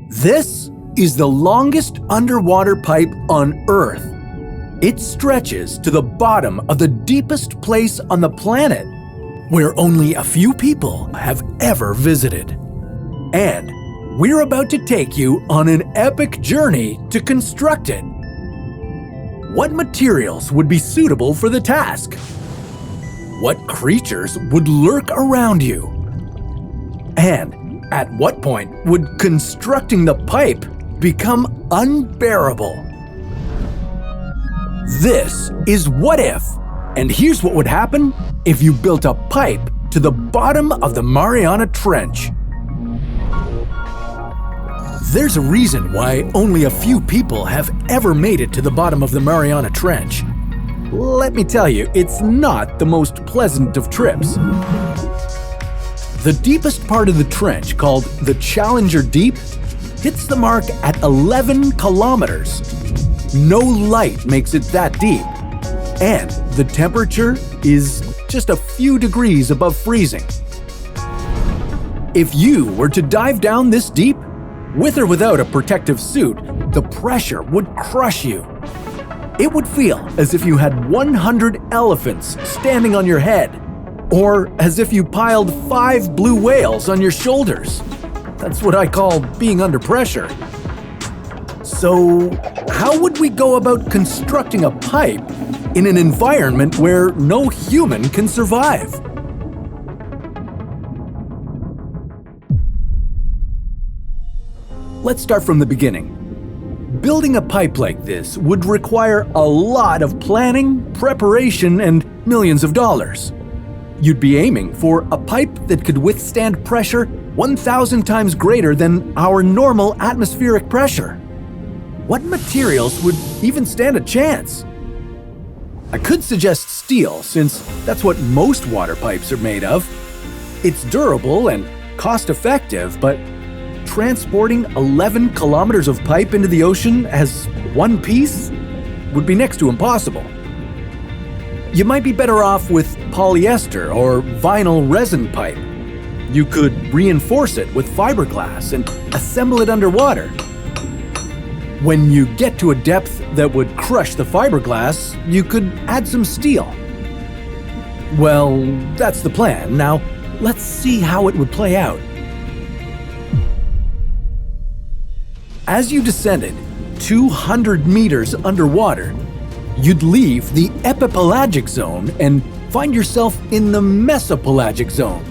This is the longest underwater pipe on Earth. It stretches to the bottom of the deepest place on the planet, where only a few people have ever visited. And we're about to take you on an epic journey to construct it. What materials would be suitable for the task? What creatures would lurk around you? And at what point would constructing the pipe become unbearable? This is What If, and here's what would happen if you built a pipe to the bottom of the Mariana Trench. There's a reason why only a few people have ever made it to the bottom of the Mariana Trench. Let me tell you, it's not the most pleasant of trips. The deepest part of the trench, called the Challenger Deep, hits the mark at 11 kilometers. No light makes it that deep, and the temperature is just a few degrees above freezing. If you were to dive down this deep, with or without a protective suit, the pressure would crush you. It would feel as if you had 100 elephants standing on your head, or as if you piled 5 blue whales on your shoulders. That's what I call being under pressure. So, how would we go about constructing a pipe in an environment where no human can survive? Let's start from the beginning. Building a pipe like this would require a lot of planning, preparation, and millions of dollars. You'd be aiming for a pipe that could withstand pressure 1,000 times greater than our normal atmospheric pressure. What materials would even stand a chance? I could suggest steel, since that's what most water pipes are made of. It's durable and cost-effective, but transporting 11 kilometers of pipe into the ocean as one piece would be next to impossible. You might be better off with polyester or vinyl resin pipe. You could reinforce it with fiberglass and assemble it underwater. When you get to a depth that would crush the fiberglass, you could add some steel. Well, that's the plan. Now, let's see how it would play out. As you descended 200 meters underwater, you'd leave the epipelagic zone and find yourself in the mesopelagic zone.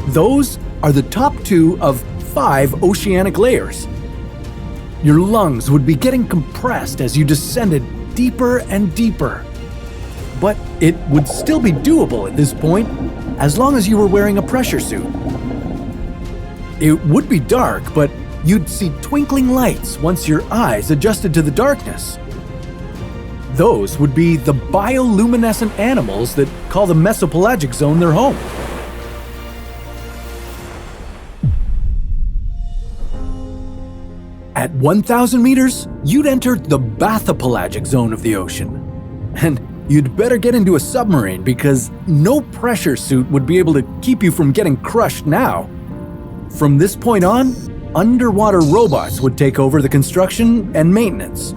Those are the top 2 of 5 oceanic layers. Your lungs would be getting compressed as you descended deeper and deeper. But it would still be doable at this point, as long as you were wearing a pressure suit. It would be dark, but you'd see twinkling lights once your eyes adjusted to the darkness. Those would be the bioluminescent animals that call the mesopelagic zone their home. At 1,000 meters, you'd enter the bathypelagic zone of the ocean. And you'd better get into a submarine because no pressure suit would be able to keep you from getting crushed now. From this point on, underwater robots would take over the construction and maintenance.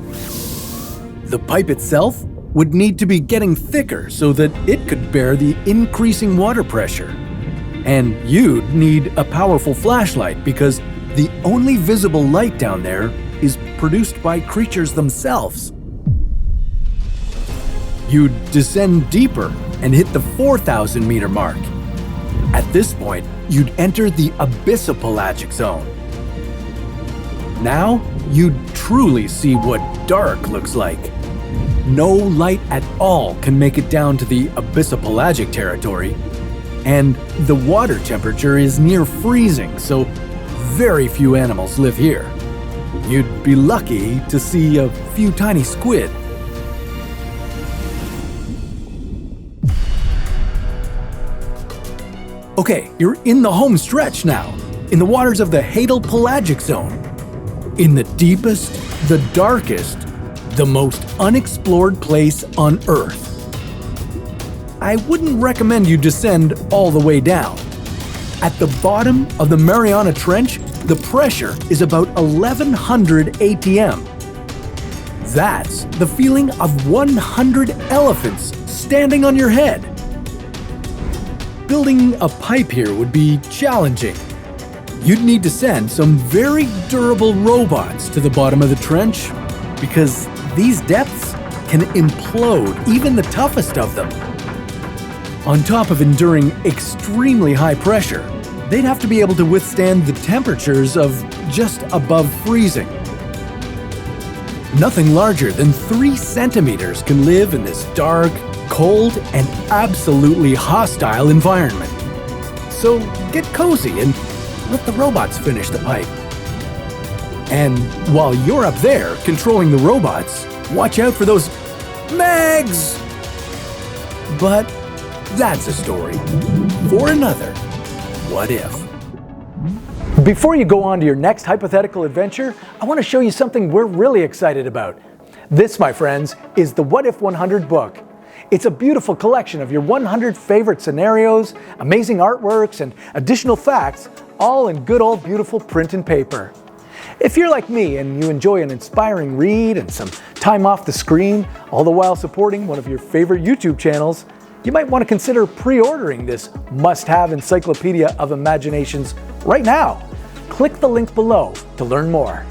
The pipe itself would need to be getting thicker so that it could bear the increasing water pressure. And you'd need a powerful flashlight because the only visible light down there is produced by creatures themselves. You'd descend deeper and hit the 4,000 meter mark. At this point, you'd enter the abyssopelagic zone. Now, you'd truly see what dark looks like. No light at all can make it down to the abyssopelagic territory, and the water temperature is near freezing, so very few animals live here. You'd be lucky to see a few tiny squid. Okay, you're in the home stretch now, in the waters of the hadal-pelagic zone. In the deepest, the darkest, the most unexplored place on Earth. I wouldn't recommend you descend all the way down. At the bottom of the Mariana Trench, The pressure is about 1100 ATM. That's the feeling of 100 elephants standing on your head. Building a pipe here would be challenging. You'd need to send some very durable robots to the bottom of the trench because these depths can implode even the toughest of them. On top of enduring extremely high pressure, they'd have to be able to withstand the temperatures of just above freezing. Nothing larger than 3 centimeters can live in this dark, cold, and absolutely hostile environment. So get cozy and let the robots finish the pipe. And while you're up there controlling the robots, watch out for those mags! But that's a story for another What If. Before you go on to your next hypothetical adventure, I want to show you something we're really excited about. This, my friends, is the What If 100 book. It's a beautiful collection of your 100 favorite scenarios, amazing artworks, and additional facts, all in good old beautiful print and paper. If you're like me and you enjoy an inspiring read and some time off the screen, all the while supporting one of your favorite YouTube channels, you might want to consider pre-ordering this must-have encyclopedia of imaginations right now. Click the link below to learn more.